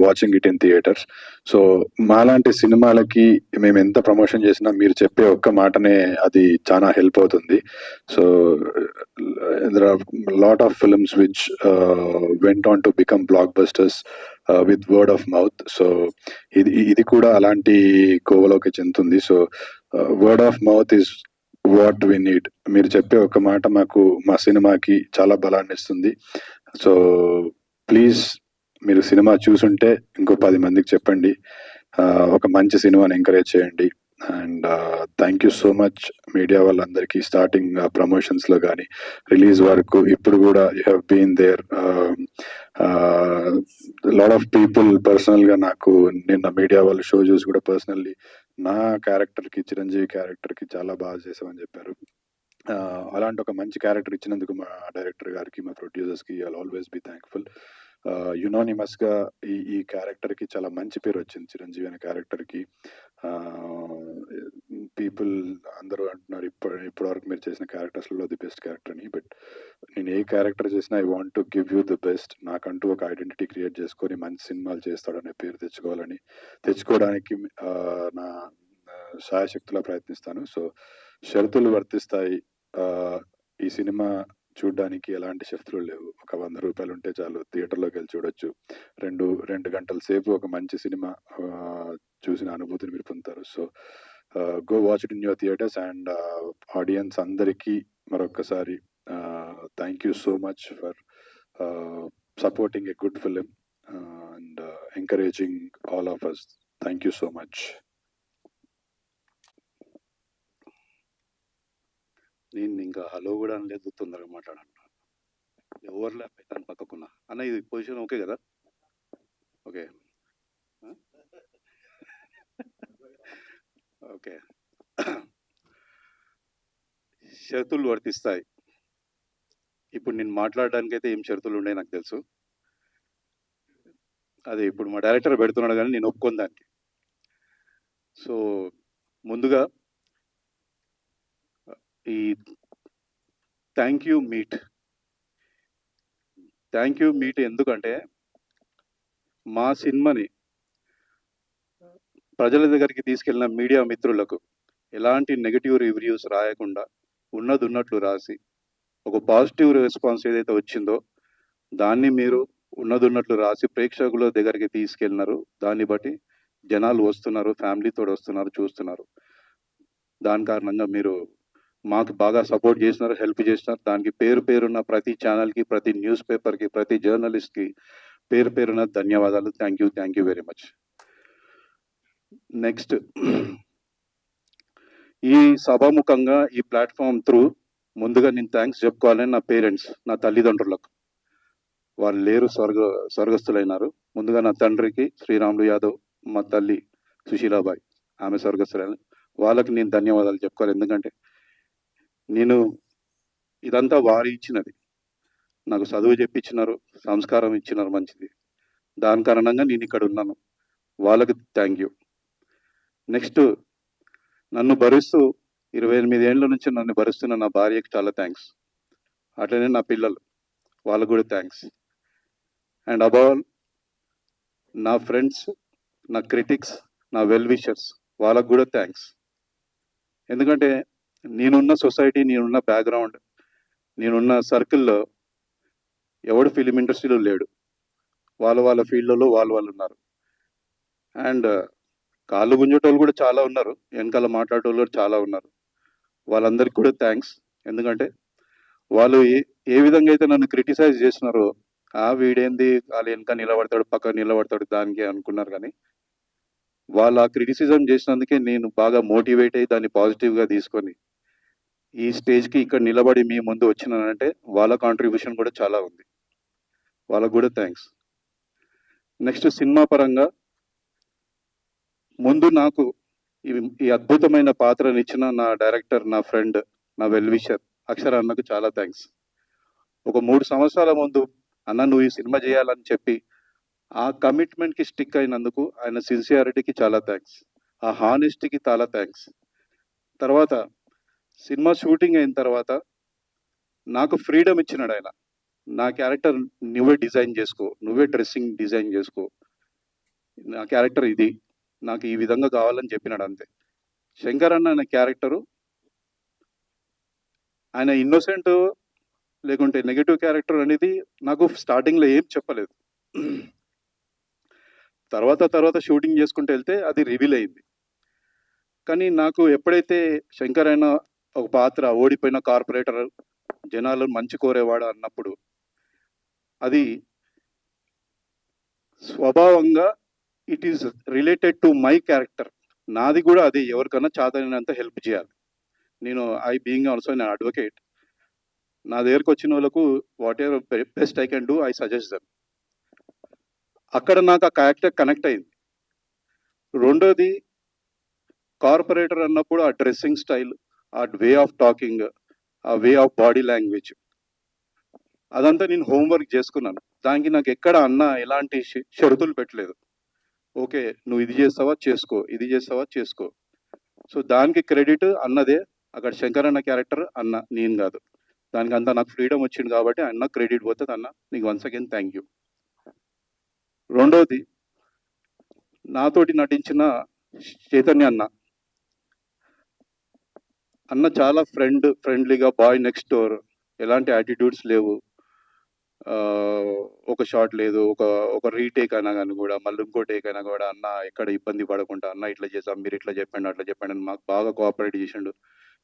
Watching it in theatres. So మాలాంటి సినిమాలకి మేము ఎంత ప్రమోషన్ చేసినా మీరు చెప్పే ఒక్క మాటనే అది చాలా హెల్ప్ అవుతుంది. So there are lot of films which went on to become block busters with word of mouth. So ఇది కూడా అలాంటి కోవలోకి చెందుతుంది. So word of mouth is what we need. మీరు చెప్పే ఒక మాట మాకు మా సినిమాకి చాలా బలాన్ని ఇస్తుంది. సో ప్లీజ్ మీరు సినిమా చూసుంటే ఇంకో 10 మందికి చెప్పండి, ఒక మంచి సినిమాని ఎంకరేజ్ చేయండి. And thank you so much media వాళ్ళందరికీ, స్టార్టింగ్ ప్రమోషన్స్లో కానీ రిలీజ్ వరకు ఇప్పుడు కూడా you have been there. Lot of people పర్సనల్గా నాకు నిన్న మీడియా వాళ్ళు షో చూసి కూడా పర్సనల్లీ నా క్యారెక్టర్కి, చిరంజీవి క్యారెక్టర్కి చాలా బాగా చేసామని చెప్పారు. అలాంటి ఒక మంచి క్యారెక్టర్ ఇచ్చినందుకు మా డైరెక్టర్ గారికి, మా ప్రొడ్యూసర్స్కి ఐల్ ఆల్వేస్ బీ థ్యాంక్ఫుల్. యునానిమస్గా ఈ క్యారెక్టర్కి చాలా మంచి పేరు వచ్చింది, చిరంజీవి అనే క్యారెక్టర్కి. పీపుల్ అందరూ అంటున్నారు ఇప్పటివరకు మీరు చేసిన క్యారెక్టర్స్లో ది బెస్ట్ క్యారెక్టర్ అని. బట్ నేను ఏ క్యారెక్టర్ చేసినా I want to give you the best. నాకంటూ ఒక ఐడెంటిటీ క్రియేట్ చేసుకొని మంచి సినిమాలు చేస్తాడనే పేరు తెచ్చుకోవడానికి నా శాయశక్తులా ప్రయత్నిస్తాను. సో షరతులు వర్తిస్తాయి. ఈ సినిమా చూడడానికి ఎలాంటి షరతులు లేవు. ఒక 100 రూపాయలు ఉంటే చాలు, థియేటర్లోకి వెళ్ళి చూడొచ్చు. 2 గంటల సేపు ఒక మంచి సినిమా చూసిన అనుభూతిని మీరు పొందుతారు. So go watch it in your theatres. And audience అందరికీ మరొకసారి thank you so much for supporting a good film and encouraging all of us. Thank you so much. నేను ఇంకా హలో కూడా అనలేదు, తొందరగా మాట్లాడంటున్నాను. ఓవర్లాప్ అవుతాను పక్కకున్నా. అన్న ఇది పొజిషన్ ఓకే కదా? Okay okay. షరతులు వర్తిస్తాయి. ఇప్పుడు నేను మాట్లాడడానికి అయితే ఏం షరతులు ఉన్నాయి నాకు తెలుసు. అదే ఇప్పుడు మా డైరెక్టర్ పెడుతున్నాడు కానీ నేను ఒప్పుకోను దానికి. సో ముందుగా ఈ థ్యాంక్ యూ మీట్ ఎందుకంటే మా సినిమాని ప్రజల దగ్గరికి తీసుకెళ్ళిన మీడియా మిత్రులకు ఎలాంటి నెగిటివ్ రివ్యూస్ రాయకుండా ఉన్నట్లు రాసి ఒక పాజిటివ్ రెస్పాన్స్ ఏదైతే వచ్చిందో దాన్ని మీరు ఉన్నట్లు రాసి ప్రేక్షకుల దగ్గరికి తీసుకెళ్ళినారు. దాన్ని బట్టి జనాలు వస్తున్నారు, ఫ్యామిలీతో వస్తున్నారు, చూస్తున్నారు. దాని కారణంగా మీరు మాకు బాగా సపోర్ట్ చేసినారు, హెల్ప్ చేసినారు. దానికి పేరున్న ప్రతి ఛానల్కి, ప్రతి న్యూస్ పేపర్కి, ప్రతి జర్నలిస్ట్కి పేరున ధన్యవాదాలు. Thank you very much. Next, ఈ సభాముఖంగా ఈ ప్లాట్ఫామ్ త్రూ ముందుగా నేను థ్యాంక్స్ చెప్పుకోవాలని నా పేరెంట్స్, నా తల్లిదండ్రులకు. వాళ్ళు లేరు, స్వర్గస్థులైనారు. ముందుగా నా తండ్రికి శ్రీరాములు యాదవ్, మా తల్లి సుశీలాబాయ్, ఆమె స్వర్గస్థులైన వాళ్ళకి నేను ధన్యవాదాలు చెప్పుకోవాలి. ఎందుకంటే నేను ఇదంతా వారి ఇచ్చినది. నాకు చదువు చెప్పించినారు, సంస్కారం ఇచ్చినారు మంచిది. దాని కారణంగా నేను ఇక్కడ ఉన్నాను. వాళ్ళకి థ్యాంక్ యూ. నెక్స్ట్, నన్ను భరిస్తూ 28 ఏళ్ళ నుంచి నన్ను భరిస్తున్న నా భార్యకి చాలా థ్యాంక్స్. అట్లనే నా పిల్లలు, వాళ్ళకు కూడా థ్యాంక్స్. అండ్ అబౌవ్ ఆల్ నా ఫ్రెండ్స్, నా క్రిటిక్స్, నా వెల్ విషర్స్, వాళ్ళకు కూడా థ్యాంక్స్. ఎందుకంటే నేనున్న సొసైటీ, నేనున్న బ్యాక్గ్రౌండ్, నేనున్న సర్కిల్లో ఎవడు ఫిలిం ఇండస్ట్రీలో లేడు. వాళ్ళ ఫీల్డ్లలో వాళ్ళు ఉన్నారు. అండ్ కాళ్ళు గుంజేటోళ్ళు కూడా చాలా ఉన్నారు, వెనకాల మాట్లాడేటోళ్ళు కూడా చాలా ఉన్నారు. వాళ్ళందరికీ కూడా థ్యాంక్స్. ఎందుకంటే వాళ్ళు ఏ విధంగా అయితే నన్ను క్రిటిసైజ్ చేస్తున్నారో, వీడేంది వాళ్ళు వెనక నిలబడతాడు, పక్కన నిలబడతాడు దానికి అనుకున్నారు. కానీ వాళ్ళు ఆ క్రిటిసిజం చేసినందుకే నేను బాగా మోటివేట్ అయ్యి దాన్ని పాజిటివ్గా తీసుకొని ఈ స్టేజ్కి ఇక్కడ నిలబడి మీ ముందు వచ్చినానంటే వాళ్ళ కాంట్రిబ్యూషన్ కూడా చాలా ఉంది. వాళ్ళకు కూడా థ్యాంక్స్. నెక్స్ట్, సినిమా పరంగా ముందు నాకు ఈ అద్భుతమైన పాత్రనిచ్చిన నా డైరెక్టర్, నా ఫ్రెండ్, నా వెల్ విషర్ అక్షర అన్నకు చాలా థ్యాంక్స్. ఒక 3 సంవత్సరాల ముందు అన్న నువ్వు ఈ సినిమా చేయాలని చెప్పి ఆ కమిట్మెంట్కి స్టిక్ అయినందుకు ఆయన సిన్సియారిటీకి చాలా థ్యాంక్స్, ఆ హానెస్టీకి చాలా థ్యాంక్స్. తర్వాత సినిమా షూటింగ్ అయిన తర్వాత నాకు ఫ్రీడమ్ ఇచ్చినాడు ఆయన. నా క్యారెక్టర్ నువ్వే డిజైన్ చేసుకో, నువ్వే డ్రెస్సింగ్ డిజైన్ చేసుకో, నా క్యారెక్టర్ ఇది, నాకు ఈ విధంగా కావాలని చెప్పినాడు అంతే. శంకర్ అనే క్యారెక్టరు ఆయన ఇన్నోసెంట్ లేకుంటే నెగటివ్ క్యారెక్టర్ అనేది నాకు స్టార్టింగ్లో ఏం చెప్పలేదు. తర్వాత షూటింగ్ చేసుకుంటూ వెళ్తే అది రివీల్ అయింది. కానీ నాకు ఎప్పుడైతే శంకర్ అయిన ఒక పాత్ర ఓడిపోయిన కార్పొరేటర్, జనాలు మంచి కోరేవాడు అన్నప్పుడు అది స్వభావంగా it is related to my character. నాది కూడా అది ఎవరికన్నా చాతనైనంత హెల్ప్ చేయాలి. నేను బీయింగ్ ఆల్సో నేను అడ్వకేట్, నా దగ్గరకు వచ్చిన వాళ్ళకు what ever best I can do I suggest them. అక్కడ నాకు ఆ క్యారెక్టర్ కనెక్ట్ అయింది. రెండోది కార్పొరేటర్ అన్నప్పుడు ఆ డ్రెస్సింగ్ స్టైల్, ఆ వే ఆఫ్ టాకింగ్, ఆ వే ఆఫ్ బాడీ లాంగ్వేజ్, అదంతా నేను హోంవర్క్ చేసుకున్నాను. దానికి నాకు ఎక్కడ అన్న ఎలాంటి షరతులు పెట్టలేదు. ఓకే, నువ్వు ఇది చేస్తావా చేసుకో, ఇది చేస్తావా చేసుకో. సో దానికి క్రెడిట్ అన్నదే. అక్కడ శంకర్ అన్న క్యారెక్టర్ అన్న, నేను కాదు. దానికి అంతా నాకు ఫ్రీడమ్ వచ్చింది కాబట్టి అన్న క్రెడిట్ పోతుంది. అన్న నీకు వన్స్ అగైన్ థ్యాంక్ యూ. రెండోది నాతోటి నటించిన చైతన్య అన్న. అన్న చాలా ఫ్రెండ్లీగా, బాయ్ నెక్స్ట్ డోర్, ఎలాంటి యాటిట్యూడ్స్ లేవు. ఒక షాట్ లేదు, ఒక రీటేక్ అయినా కానీ కూడా, మళ్ళీ ఇంకో టేక్ అయినా కూడా అన్న ఎక్కడ ఇబ్బంది పడకుండా, అన్న ఇట్లా చేసాం, మీరు ఇట్లా చెప్పండి, అట్లా చెప్పండి అని మాకు బాగా కోఆపరేట్ చేసిండు.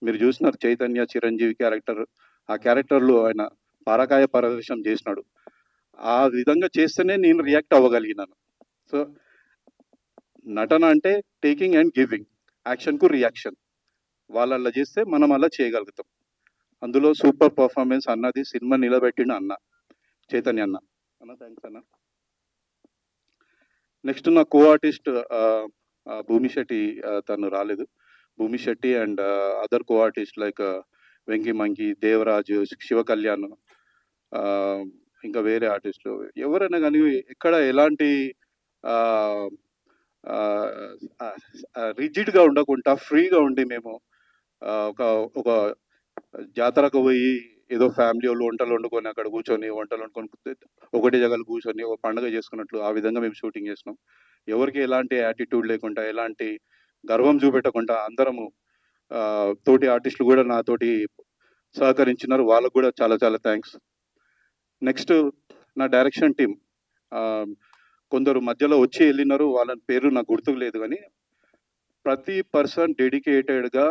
మీరు చూసినారు చైతన్య చిరంజీవి క్యారెక్టర్, ఆ క్యారెక్టర్లో ఆయన పరకాయ ప్రదర్శనం చేసినాడు. ఆ విధంగా చేస్తేనే నేను రియాక్ట్ అవ్వగలిగినాను. సో నటన అంటే టేకింగ్ అండ్ గివింగ్, యాక్షన్కు రియాక్షన్, వాళ్ళల్లా చేస్తే మనం అలా చేయగలుగుతాం. అందులో సూపర్ పర్ఫార్మెన్స్ అన్నది, సినిమా నిలబెట్టిన అన్న చైతన్య అన్న. అన్న థ్యాంక్స్ అన్న. నెక్స్ట్ నా కో ఆర్టిస్ట్ భూమి శెట్టి, తను రాలేదు. భూమి Shetty and other co artist like Venky మంకి, Devaraju, Shiva Kalyan, ఇంకా వేరే ఆర్టిస్టులు ఎవరైనా కానీ ఎక్కడ ఎలాంటి రిజిడ్గా ఉండకుండా ఫ్రీగా ఉండి మేము ఒక ఒక జాతరకు పోయి ఏదో ఫ్యామిలీ వాళ్ళు వంటలు వండుకొని అక్కడ కూర్చొని వంటలు వండుకొని ఒకటి జగలు కూర్చొని ఒక పండుగ చేసుకున్నట్లు ఆ విధంగా మేము షూటింగ్ చేసినాం. ఎవరికి ఎలాంటి యాటిట్యూడ్ లేకుండా, ఎలాంటి గర్వం చూపెట్టకుండా అందరము తోటి ఆర్టిస్టులు కూడా నాతోటి సహకరించినారు. వాళ్ళకు కూడా చాలా చాలా థ్యాంక్స్. నెక్స్ట్ నా డైరెక్షన్ టీం, కొందరు మధ్యలో వచ్చి వెళ్ళినారు, వాళ్ళ పేరు నాకు గుర్తుకు లేదు. కానీ ప్రతి పర్సన్ డెడికేటెడ్గా,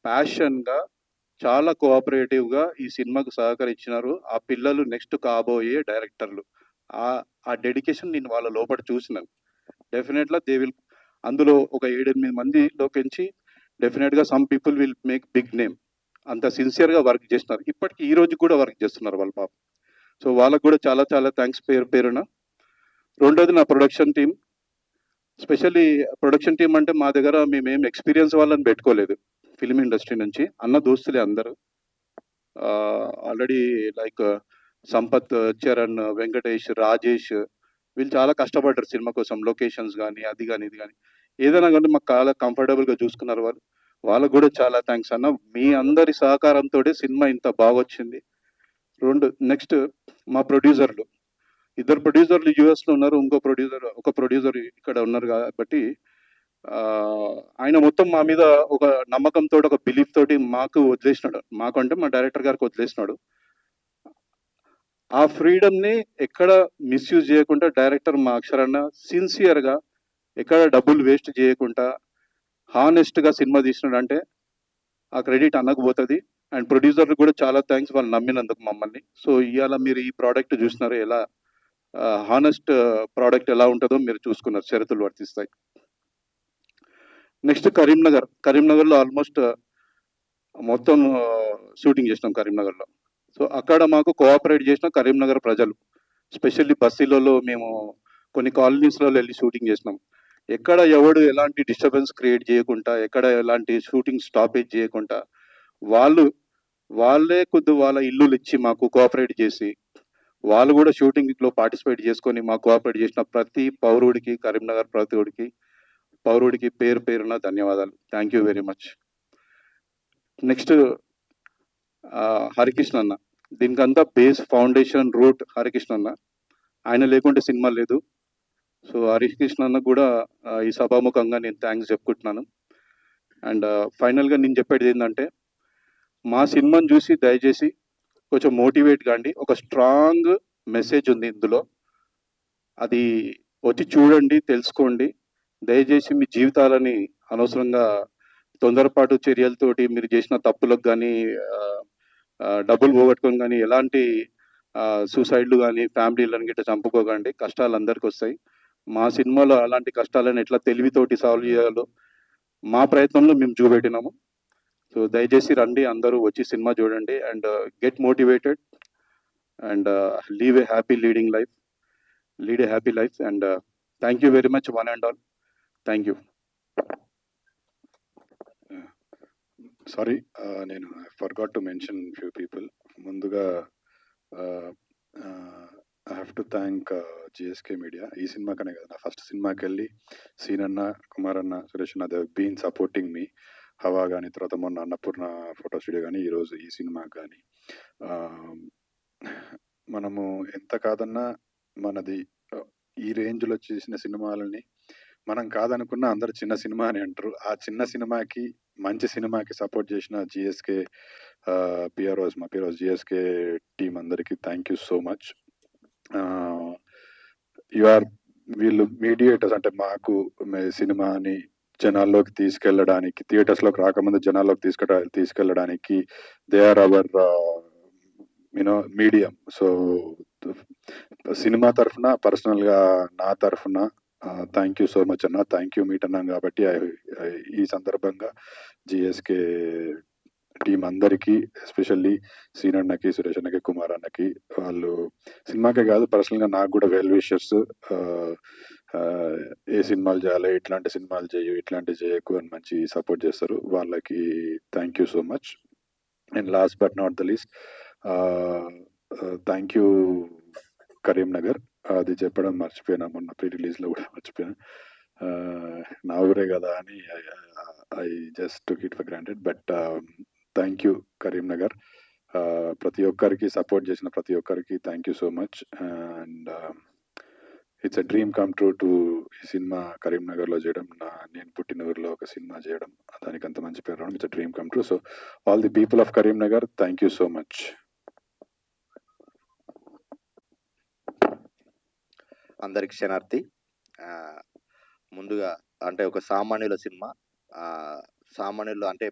ప్యాషన్గా, చాలా కోఆపరేటివ్గా ఈ సినిమాకు సహకరించినారు. ఆ పిల్లలు నెక్స్ట్ కాబోయే డైరెక్టర్లు. ఆ డెడికేషన్ నేను వాళ్ళ లోపల చూసినాను. డెఫినెట్గా దే విల్, అందులో ఒక 7-8 మందిలోకించి డెఫినెట్గా some people will make big name. అంత సిన్సియర్గా వర్క్ చేస్తున్నారు. ఇప్పటికి ఈ రోజు కూడా వర్క్ చేస్తున్నారు వాళ్ళ పాప. సో వాళ్ళకు కూడా చాలా చాలా థ్యాంక్స్ పేరున. రెండోది నా production team. Specially production team అంటే మా దగ్గర మేమేం ఎక్స్పీరియన్స్ వాళ్ళని పెట్టుకోలేదు. ఫిలిం ఇండస్ట్రీ నుంచి అన్న దోస్తులే అందరూ. ఆల్రెడీ లైక్ సంపత్, చరణ్, వెంకటేష్, రాజేష్, వీళ్ళు చాలా కష్టపడ్డారు సినిమా కోసం. లొకేషన్స్ కానీ, అది కానీ, ఇది కానీ, ఏదైనా కానీ మాకు చాలా కంఫర్టబుల్గా చూసుకున్నారు వాళ్ళు. వాళ్ళకు కూడా చాలా థ్యాంక్స్ అన్న. మీ అందరి సహకారంతో సినిమా ఇంత బాగొచ్చింది. నెక్స్ట్ మా ప్రొడ్యూసర్లు, ఇద్దరు ప్రొడ్యూసర్లు యూఎస్లో ఉన్నారు, ఒక ప్రొడ్యూసర్ ఇక్కడ ఉన్నారు. కాబట్టి ఆయన మొత్తం మా మీద ఒక నమ్మకంతో, ఒక బిలీఫ్ తోటి మాకు వదిలేసినాడు. మాకు అంటే మా డైరెక్టర్ గారికి వదిలేసినాడు. ఆ ఫ్రీడమ్ని ఎక్కడ మిస్యూజ్ చేయకుండా డైరెక్టర్ మా అక్షరాన్న సిన్సియర్గా, ఎక్కడ డబ్బులు వేస్ట్ చేయకుండా హానెస్ట్గా సినిమా తీసినాడు అంటే ఆ క్రెడిట్ అన్నకు పోతుంది. అండ్ ప్రొడ్యూసర్లు కూడా చాలా థ్యాంక్స్, వాళ్ళు నమ్మినందుకు మమ్మల్ని. సో ఇవాళ మీరు ఈ ప్రోడక్ట్ చూసినారు, ఎలా హానెస్ట్ ప్రోడక్ట్ ఎలా ఉంటుందో మీరు చూసుకున్నారు, షరతులు వర్తిస్తాయి. నెక్స్ట్ కరీంనగర్లో ఆల్మోస్ట్ మొత్తం షూటింగ్ చేసినాం కరీంనగర్లో. సో అక్కడ మాకు కోఆపరేట్ చేసిన కరీంనగర్ ప్రజలు, స్పెషల్లీ బస్సీలలో మేము కొన్ని కాలనీస్లో వెళ్ళి షూటింగ్ చేసినాం. ఎక్కడ ఎవడు ఎలాంటి డిస్టర్బెన్స్ క్రియేట్ చేయకుండా, ఎక్కడ ఎలాంటి షూటింగ్ స్టాపేజ్ చేయకుండా వాళ్ళే వాళ్ళ ఇల్లులు ఇచ్చి మాకు కోఆపరేట్ చేసి, వాళ్ళు కూడా షూటింగ్లో పార్టిసిపేట్ చేసుకొని మాకు కోఆపరేట్ చేసిన ప్రతి పౌరుడికి, కరీంనగర్ పౌరుడికి పేరు పేరున ధన్యవాదాలు. Thank you very much. Next Harikrishna అన్న. దీనికంతా బేస్, ఫౌండేషన్, రూట్ హరికృష్ణ అన్న. ఆయన లేకుంటే సినిమా లేదు. సో హరీష్ కృష్ణ అన్న కూడా ఈ సభాముఖంగా నేను థ్యాంక్స్ చెప్పుకుంటున్నాను. అండ్ ఫైనల్గా నేను చెప్పేది ఏంటంటే, మా సినిమాని చూసి దయచేసి కొంచెం మోటివేట్ కాండి. ఒక స్ట్రాంగ్ మెసేజ్ ఉంది ఇందులో. అది వచ్చి చూడండి, తెలుసుకోండి. దయచేసి మీ జీవితాలని అనవసరంగా తొందరపాటు చర్యలతోటి మీరు చేసిన తప్పులకు కానీ, డబ్బులు పోగొట్టుకొని కానీ, ఎలాంటి సూసైడ్లు కానీ, ఫ్యామిలీలను గిట్ట చంపుకోకండి. కష్టాలు అందరికి వస్తాయి. మా సినిమాలో అలాంటి కష్టాలను ఎట్లా తెలివితోటి సాల్వ్ చేయాలో మా ప్రయత్నంలో మేము చూపెట్టినాము. సో దయచేసి రండి, అందరూ వచ్చి సినిమా చూడండి and get motivated and leave a happy leading life, lead a happy life. And thank you very much one and all. Thank you. Sorry, నేను forgot to mention few people. ముందుగా I have to thank GSK media. ఈ సినిమాకనే కదా, నా first సినిమాకి వెళ్ళి scene అన్న, కుమార్ అన్న, సురేష్ అన్న, దే బీన్ సపోర్టింగ్ మీ. హవా కానీ, తర్వాత మొన్న అన్నపూర్ణ ఫోటో స్టూడియో కానీ, ఈరోజు ఈ సినిమాకి కానీ. మనము ఎంత కాదన్నా మనది ఈ రేంజ్లో చేసిన సినిమాలని మనం కాదనుకున్నా అందరు చిన్న సినిమా అని అంటారు. ఆ చిన్న సినిమాకి, మంచి సినిమాకి సపోర్ట్ చేసిన జిఎస్కే పిఆర్ఓస్, మా పిఆర్ఓస్, జిఎస్కే టీం అందరికీ థ్యాంక్ యూ సో మచ్. వీళ్ళు మీడియేటర్స్, అంటే మాకు సినిమాని జనాల్లోకి తీసుకెళ్ళడానికి, థియేటర్స్లోకి రాకముందు జనాల్లోకి తీసుకెళ్ళడానికి they are our medium. So సినిమా తరఫున, పర్సనల్గా నా తరఫున థ్యాంక్ యూ సో మచ్ అన్న. థ్యాంక్ యూ మీట్ అన్నాం కాబట్టి ఈ సందర్భంగా జిఎస్కే టీం అందరికీ, ఎస్పెషల్లీ సీన్ అన్నకి, సురేష్ అన్నకి, కుమార్ అన్నకి, వాళ్ళు సినిమాకే కాదు పర్సనల్గా నాకు కూడా వెల్ విషర్స్. ఏ సినిమాలు చేయాలి, ఇట్లాంటి సినిమాలు చేయు, ఇట్లాంటివి చేయకు అని మంచి సపోర్ట్ చేస్తారు. వాళ్ళకి thank you so much. And last but not the least, thank you Karimnagar. అది చెప్పడం మర్చిపోయినా, మొన్న ప్రీ రిలీజ్లో కూడా మర్చిపోయినా. నా ఊరే కదా అని I just took it for granted. But thank you Karimnagar. ప్రతి ఒక్కరికి సపోర్ట్ చేసిన ప్రతి ఒక్కరికి thank you so much. And it's a dream come true to ఈ సినిమా కరీంనగర్లో చేయడం, నేను పుట్టిన ఊరిలో ఒక సినిమా చేయడం, దానికి అంత మంచి పేరు రావడం, it's a dream come true. So all the people of Karimnagar, thank you so much. అందరికి క్షణార్థి. ముందుగా అంటే ఒక సామాన్యుల సినిమా, సామాన్యులు అంటే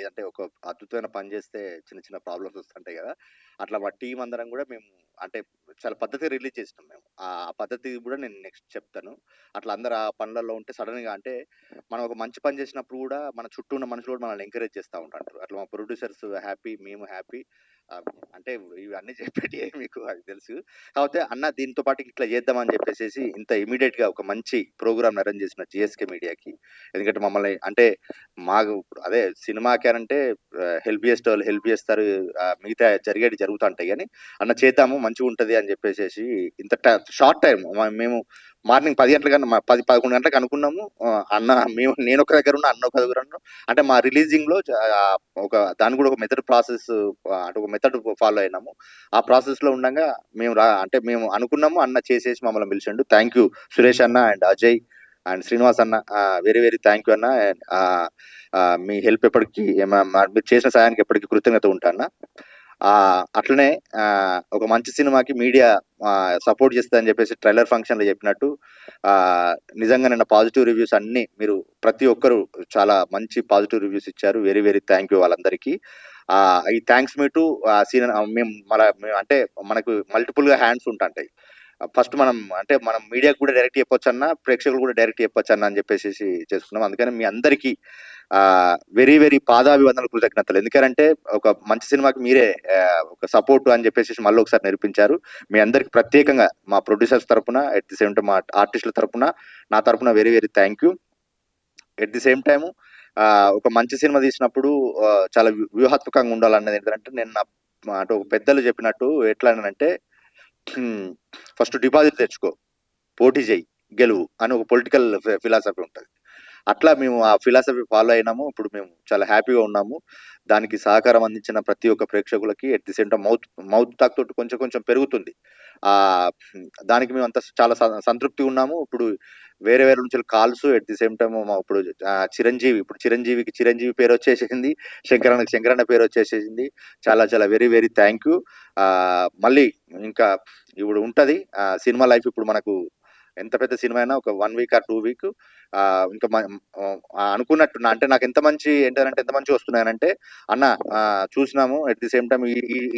అంటే ఒక అద్భుతమైన పని చేస్తే చిన్న చిన్న ప్రాబ్లమ్స్ వస్తుంటాయి కదా, అట్లా మా టీం అందరం కూడా మేము అంటే చాలా పద్ధతిగా రిలీజ్ చేసినాం. మేము ఆ పద్ధతి కూడా నేను నెక్స్ట్ చెప్తాను. అట్లా అందరు ఆ పనులలో ఉంటే సడన్గా అంటే మనం ఒక మంచి పని చేసినప్పుడు కూడా మన చుట్టూ ఉన్న మనుషులు కూడా మనల్ని ఎంకరేజ్ చేస్తూ ఉంటారు. అట్లా మా ప్రొడ్యూసర్స్ హ్యాపీ, మేము హ్యాపీ. అంటే ఇవన్నీ చెప్పేటి మీకు అది తెలుసు. కాకపోతే అన్న దీంతో పాటు ఇట్లా చేద్దామని చెప్పేసి ఇంత ఇమీడియట్ గా ఒక మంచి ప్రోగ్రామ్ అరేంజ్ చేసిన జిఎస్కే మీడియాకి. ఎందుకంటే మమ్మల్ని అంటే మాకు అదే సినిమాకి అంటే హెల్ప్ చేసే వాళ్ళు హెల్ప్ చేస్తారు, మిగతా జరిగేది జరుగుతుంటాయి. కానీ అన్న చేద్దాము మంచిగా ఉంటది అని చెప్పేసి ఇంత షార్ట్ టైం మేము మార్నింగ్ 10 గంటల కన్నా 10-11 గంటలకు అనుకున్నాము. అన్న నేను ఒక దగ్గర ఉన్న, అన్న ఒక దగ్గర ఉన్నాను. అంటే మా రిలీజింగ్ లో ఒక దాని కూడా ఒక మెథడ్ ప్రాసెస్, అంటే ఒక మెథడ్ ఫాలో అయినాము. ఆ ప్రాసెస్ లో ఉండగా మేము అంటే మేము అనుకున్నాము, అన్న చేసేసి మమ్మల్ని పిలిచిండు. థ్యాంక్ యూ సురేష్ అన్న అండ్ అజయ్ అండ్ శ్రీనివాస్ అన్న, వెరీ వెరీ థ్యాంక్ యూ అన్న. మీ హెల్ప్ ఎప్పటికీ, మీరు చేసిన సాయానికి ఎప్పటికీ కృతజ్ఞత ఉంటాను. అట్లనే ఒక మంచి సినిమాకి మీడియా సపోర్ట్ చేస్తుందని చెప్పేసి ట్రైలర్ ఫంక్షన్ లో చెప్పినట్టు నిజంగా నిన్న పాజిటివ్ రివ్యూస్ అన్ని మీరు ప్రతి ఒక్కరు చాలా మంచి పాజిటివ్ రివ్యూస్ ఇచ్చారు. వెరీ వెరీ థ్యాంక్ యూ వాళ్ళందరికీ. ఈ థ్యాంక్స్ మీ టు సీన్. మేము అంటే మనకు మల్టిపుల్ గా హ్యాండ్స్ ఉంటాయి. ఫస్ట్ మనం మీడియాకు కూడా డైరెక్ట్ చెప్పొచ్చు అన్న, ప్రేక్షకులు కూడా డైరెక్ట్ చెప్పొచ్చు అన్న అని చెప్పేసి చేసుకున్నాం. అందుకని మీ అందరికీ వెరీ వెరీ పాదాభివందనలు, కృతజ్ఞతలు. ఎందుకంటే ఒక మంచి సినిమాకి మీరే ఒక సపోర్ట్ అని చెప్పేసి మళ్ళీ ఒకసారి నిరూపించారు. మీ అందరికి ప్రత్యేకంగా మా ప్రొడ్యూసర్స్ తరపున, ఎట్ ది సేమ్ టైం మా ఆర్టిస్టుల తరపున, నా తరపున very very thank you. At the same time ఒక మంచి సినిమా తీసినప్పుడు చాలా వ్యూహాత్మకంగా ఉండాలన్నది ఏంటంటే, నేను అంటే ఒక పెద్దలు చెప్పినట్టు ఎట్లా అంటే, ఫస్ట్ డిపాజిట్ తెచ్చుకో, పోటీ చేయి, గెలువు అని ఒక పొలిటికల్ ఫిలాసఫీ ఉంటుంది. అట్లా మేము ఆ ఫిలాసఫీ ఫాలో అయినాము. ఇప్పుడు మేము చాలా హ్యాపీగా ఉన్నాము. దానికి సహకారం అందించిన ప్రతి ఒక్క ప్రేక్షకులకి, at the same time mouth talk తోటి కొంచెం పెరుగుతుంది. దానికి మేము అంత చాలా సంతృప్తిగా ఉన్నాము. ఇప్పుడు వేరే వేరే నుంచి calls at the same time ఇప్పుడు చిరంజీవికి చిరంజీవి పేరు వచ్చేసేసింది, శంకరన్నకి శంకరన్న పేరు వచ్చేసేసింది. చాలా చాలా వెరీ వెరీ థ్యాంక్ యూ. మళ్ళీ ఇంకా ఇప్పుడు ఉంటది సినిమా లైఫ్. ఇప్పుడు మనకు ఎంత పెద్ద సినిమా అయినా ఒక 1 వీక్ ఆర్ 2 వీక్ ఇంకా అనుకున్నట్టు అంటే నాకు ఎంత మంచి వస్తున్నాయనంటే, అన్న చూసినాము ఎట్ ది సేమ్ టైం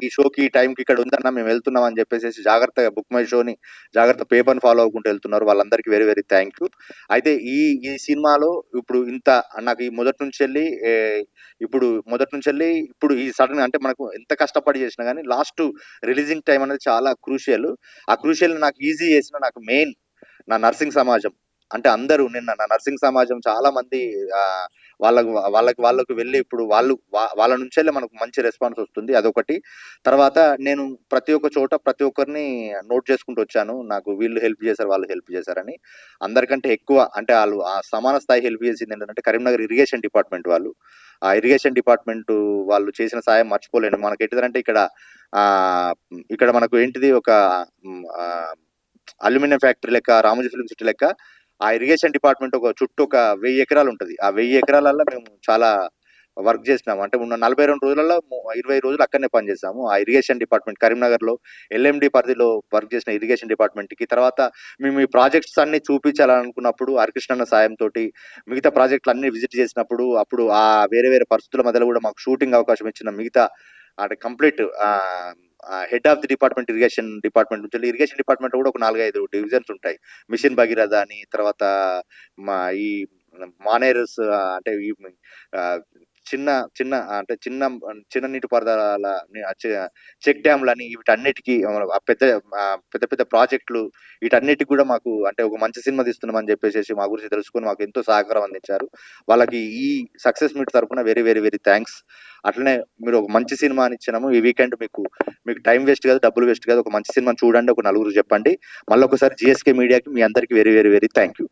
ఈ షోకి ఈ టైంకి ఇక్కడ ఉందన్న, మేము వెళ్తున్నాం అని చెప్పేసి జాగ్రత్తగా బుక్ మై షోని జాగ్రత్త పేపర్ని ఫాలో అవ్వకుంటూ వెళ్తున్నారు. వాళ్ళందరికీ వెరీ వెరీ థ్యాంక్ యూ. అయితే ఈ సినిమాలో ఇప్పుడు ఇంత నాకు ఈ మొదటి నుంచి వెళ్ళి ఇప్పుడు ఈ సడన్ అంటే మనకు ఎంత కష్టపడి చేసినా కానీ లాస్ట్ రిలీజింగ్ టైం అనేది చాలా క్రూషియల్. ఆ క్రూషియల్ నాకు ఈజీ చేసిన నాకు మెయిన్ నా నర్సింగ్ సమాజం. అంటే అందరూ నిన్న నా నర్సింగ్ సమాజం చాలా మంది వాళ్ళకు వెళ్ళి ఇప్పుడు వాళ్ళ నుంచెల్లే మనకు మంచి రెస్పాన్స్ వస్తుంది. అదొకటి. తర్వాత నేను ప్రతి ఒక్క చోట ప్రతి ఒక్కరిని నోట్ చేసుకుంటూ వచ్చాను. నాకు వీళ్ళు హెల్ప్ చేశారు, వాళ్ళు హెల్ప్ చేశారని. అందరికంటే ఎక్కువ అంటే వాళ్ళు ఆ సమాన స్థాయి హెల్ప్ చేసింది ఏంటంటే కరీంనగర్ ఇరిగేషన్ డిపార్ట్మెంట్ వాళ్ళు. ఆ ఇరిగేషన్ డిపార్ట్మెంట్ వాళ్ళు చేసిన సాయం మర్చిపోలేను. మనకి ఎట్టిదంటే ఇక్కడ మనకు ఏంటిది ఒక అల్యూమినియం ఫ్యాక్టరీ లెక్క, రామోజీ ఫిల్మ్ సిటీ లెక్క ఆ ఇరిగేషన్ డిపార్ట్మెంట్ చుట్టూ ఒక 1000 ఎకరాలు ఉంటుంది. ఆ 1000 ఎకరాలలో మేము చాలా వర్క్ చేసినాము. అంటే ఉన్న 42 రోజులలో 20 రోజులు అక్కడనే పనిచేసాము. ఆ ఇరిగేషన్ డిపార్ట్మెంట్ కరీంనగర్లో ఎల్ఎండి పరిధిలో వర్క్ చేసిన ఇరిగేషన్ డిపార్ట్మెంట్కి. తర్వాత మేము ఈ ప్రాజెక్ట్స్ అన్ని చూపించాలనుకున్నప్పుడు హరికృష్ణ సాయంతో మిగతా ప్రాజెక్టులు అన్ని విజిట్ చేసినప్పుడు అప్పుడు ఆ వేరే వేరే పరిస్థితుల మధ్యలో కూడా మాకు షూటింగ్ అవకాశం ఇచ్చిన మిగతా అంటే complete head of the department irrigation department నుంచి ఇరిగేషన్ డిపార్ట్మెంట్ కూడా ఒక 4-5 డివిజన్స్ ఉంటాయి. మిషన్ భగీరథ అని, తర్వాత ఈ మానేరస్ అంటే ఈ చిన్న చిన్న అంటే చిన్న చిన్న నీటిపారుదల చెక్ డ్యామ్లని వీటన్నిటికీ పెద్ద పెద్ద ప్రాజెక్టులు వీటన్నిటికి కూడా మాకు అంటే ఒక మంచి సినిమా తీస్తున్నామని చెప్పేసి మా గురించి తెలుసుకొని మాకు ఎంతో సహకారం అందించారు. వాళ్ళకి ఈ సక్సెస్ మీట్ తరపున వెరీ వెరీ వెరీ థ్యాంక్స్. అట్లనే మీరు ఒక మంచి సినిమా అని ఇచ్చినాము. ఈ వీకెండ్ మీకు టైం వేస్ట్ కాదు, డబ్బులు వేస్ట్ కాదు. ఒక మంచి సినిమా చూడండి, ఒక నలుగురు చెప్పండి. మళ్ళీ ఒకసారి జిఎస్కే మీడియాకి మీ అందరికి very very very thank you.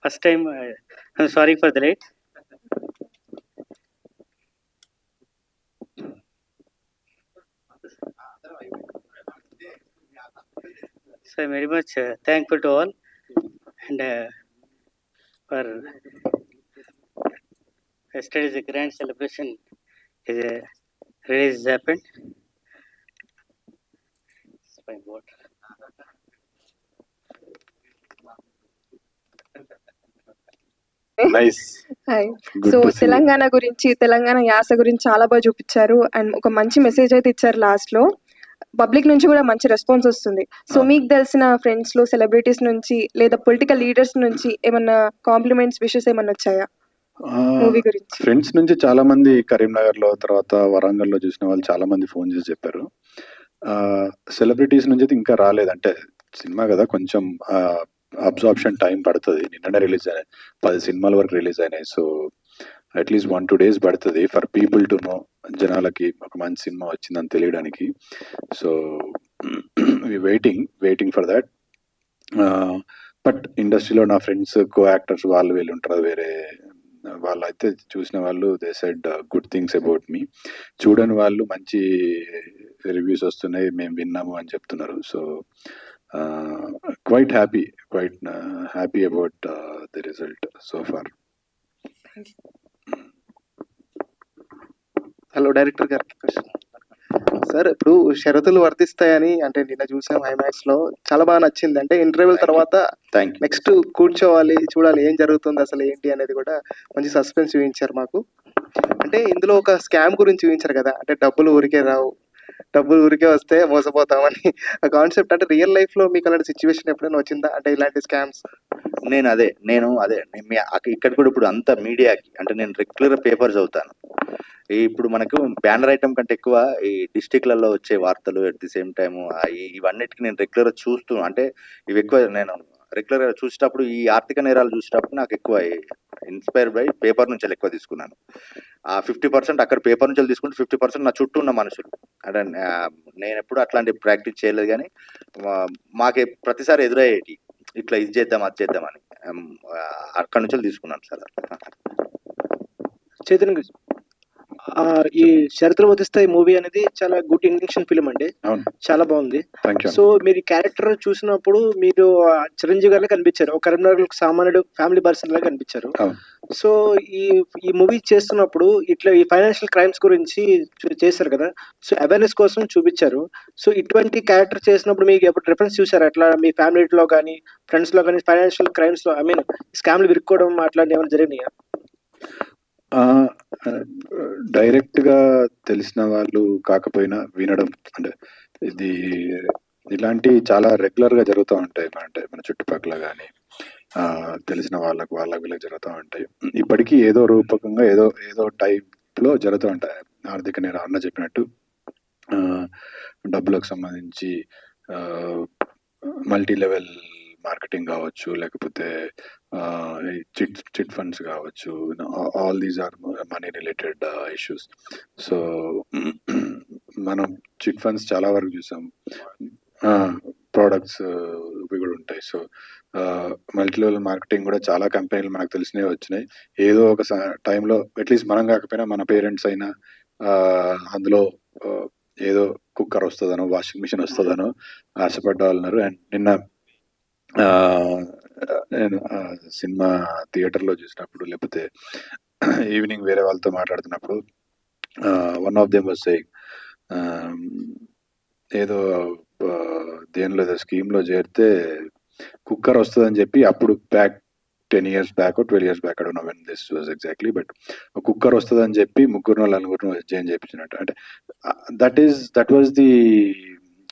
First time, I'm sorry for the late. So I'm very much thankful to all, and for yesterday's grand celebration is release happened. Fine, what? Nice. Hi. Good so to see. Telangana గురించి, తెలంగాణ యాస గురించి చాలా బాగా చూపించారు and ఒక మంచి message అయితే ఇచ్చారు లాస్ట్లో. పబ్లిక్ నుంచి కూడా మంచి రెస్పాన్స్ వస్తుంది. సో మీకు తెలిసిన ఫ్రెండ్స్లో సెలబ్రిటీస్ నుంచి లేదా పొలిటికల్ లీడర్స్ నుంచి ఏమన్నా కాంప్లిమెంట్స్, విషెస్ ఏమన్నా వచ్చాయా మూవీ గురించి? ఫ్రెండ్స్ నుంచి చాలా మంది కరీంనగర్లో తర్వాత వరంగల్లో చూసిన వాళ్ళు చాలా మంది ఫోన్ చేసి చెప్పారు. సెలబ్రిటీస్ నుంచి అయితే ఇంకా రాలేదు. అంటే సినిమా కదా, కొంచెం అబ్జార్ప్షన్ టైం పడుతుంది. నిన్ననే రిలీజ్ అయినాయి, 10 సినిమాల వరకు రిలీజ్ అయినాయి. సో అట్లీస్ట్ 1-2 days పడుతుంది ఫర్ పీపుల్ టు నో, జనాలకి ఒక మంచి సినిమా వచ్చిందని తెలియడానికి. So waiting for that. But ఇండస్ట్రీలో నా ఫ్రెండ్స్ కో యాక్టర్స్ వాళ్ళు వీళ్ళు ఉంటారు, వేరే వాళ్ళు అయితే చూసిన వాళ్ళు they said good things about me. చూడని వాళ్ళు మంచి రివ్యూస్ వస్తున్నాయి, మేము విన్నాము అని చెప్తున్నారు. So quite happy about the result so far. Hello director గారికి క్వశ్చన్ సార్. ఇప్పుడు షరతులు వర్తిస్తాయని అంటే నిన్న చూసాం ఐమాక్స్ లో, చాలా బాగా నచ్చింది. అంటే ఇంటర్వ్యూల తర్వాత నెక్స్ట్ కూర్చోవాలి, చూడాలి ఏం జరుగుతుంది అసలు ఏంటి అనేది కూడా మంచి సస్పెన్స్ చూపించారు మాకు. అంటే ఇందులో ఒక స్కామ్ గురించి చూపించారు కదా, అంటే డబ్బులు ఊరికే రావు, డబ్బులు ఊరికే వస్తే మోసపోతామని ఆ కాన్సెప్ట్. అంటే రియల్ లైఫ్ లో మీకు అలాంటి సిచ్యువేషన్ ఎప్పుడైనా వచ్చిందా, అంటే ఇలాంటి స్కామ్స్? నేను అదే ఇక్కడ కూడా ఇప్పుడు అంత మీడియాకి అంటే నేను రెగ్యులర్ పేపర్ చదువుతాను. ఇప్పుడు మనకు బ్యానర్ ఐటమ్ కంటే ఎక్కువ ఈ డిస్టిక్లలో వచ్చే వార్తలు ఎట్ ది సేమ్ టైమ్ ఇవన్నిటికి నేను రెగ్యులర్ చూస్తూ అంటే ఇవి ఎక్కువ నేను రెగ్యులర్ గా చూసేటప్పుడు ఈ ఆర్థిక నేరాలు చూసేటప్పుడు నాకు ఎక్కువ ఇన్స్పైర్ బై పేపర్ నుంచి ఎక్కువ తీసుకున్నాను. ఆ 50% అక్కడ పేపర్ నుంచి తీసుకుంటే 50% నా చుట్టూ ఉన్న మనుషులు. అంటే నేను ఎప్పుడు అట్లాంటి ప్రాక్టీస్ చేయలేదు, కానీ మాకే ప్రతిసారి ఎదురయ్యేటి ఇట్లా ఇది చేద్దాం అది చేద్దాం అని అక్కడి నుంచి తీసుకున్నాను సార్. చైతన్య ఈ షరతులు వదిస్తాయి మూవీ అనేది చాలా గుడ్ ఇంటెన్షన్ ఫిల్మ్ అండి, అవును, చాలా బాగుంది. Thank you. సో మీరు ఈ క్యారెక్టర్ చూసినప్పుడు మీరు చిరంజీవి గారిలో కనిపించారు, ఒక కరీంనగర్ సామాన్యుడు ఫ్యామిలీ పర్సన్ లాగా కనిపించారు. అవును. సో ఈ మూవీ చేస్తున్నప్పుడు ఇట్లా ఈ ఫైనాన్షియల్ క్రైమ్స్ గురించి చేశారు కదా, సో అవేర్నెస్ కోసం చూపించారు. సో ఇటువంటి క్యారెక్టర్ చేసినప్పుడు మీకు ఎప్పుడు రిఫరెన్స్ చూసారు అట్లా మీ ఫ్యామిలీలో కానీ ఫ్రెండ్స్ లో కానీ ఫైనాన్షియల్ క్రైమ్స్ లో, ఐ మీన్ స్కామ్లు విరుక్కోవడం అట్లాంటి ఏమైనా జరిగినాయా? డైరెక్ట్గా తెలిసిన వాళ్ళు కాకపోయినా వినడం, అంటే ఇది ఇలాంటి చాలా రెగ్యులర్గా జరుగుతూ ఉంటాయి, అంటే మన చుట్టుపక్కల కానీ తెలిసిన వాళ్ళకి వీళ్ళకి జరుగుతూ ఉంటాయి. ఇప్పటికీ ఏదో రూపకంగా ఏదో ఏదో టైప్లో జరుగుతూ ఉంటాయి. ఆర్థిక నేరం అన్న చెప్పినట్టు డబ్బులకు సంబంధించి మల్టీ లెవెల్ మార్కెటింగ్ కావచ్చు, లేకపోతే చిట్ ఫండ్స్ కావచ్చు, all these are money related issues. So మనం చిట్ ఫండ్స్ చాలా వరకు చూసాం, ప్రోడక్ట్స్ ఇవి కూడా ఉంటాయి. సో మల్టీ లెవెల్ మార్కెటింగ్ కూడా చాలా కంపెనీలు మనకు తెలిసినవి వచ్చినాయి. ఏదో ఒక టైంలో అట్లీస్ట్ మనం కాకపోయినా మన పేరెంట్స్ అయినా అందులో ఏదో కుక్కర్ వస్తుందనో వాషింగ్ మిషన్ వస్తుందనో ఆశపడ్డ వాళ్ళు ఉన్నారు. అండ్ నిన్న నేను సినిమా థియేటర్లో చూసినప్పుడు, లేకపోతే ఈవినింగ్ వేరే వాళ్ళతో మాట్లాడుతున్నప్పుడు one of them was saying ఏదో దేనిలో ఏదో స్కీమ్లో చేరితే కుక్కర్ వస్తుందని చెప్పి అప్పుడు back 10 years back or 12 years back, I don't know when this was exactly, but cooker వస్తుందని చెప్పి ముగ్గురు నలుగురు జాయిన్ చేయించినట్టు. అంటే that was the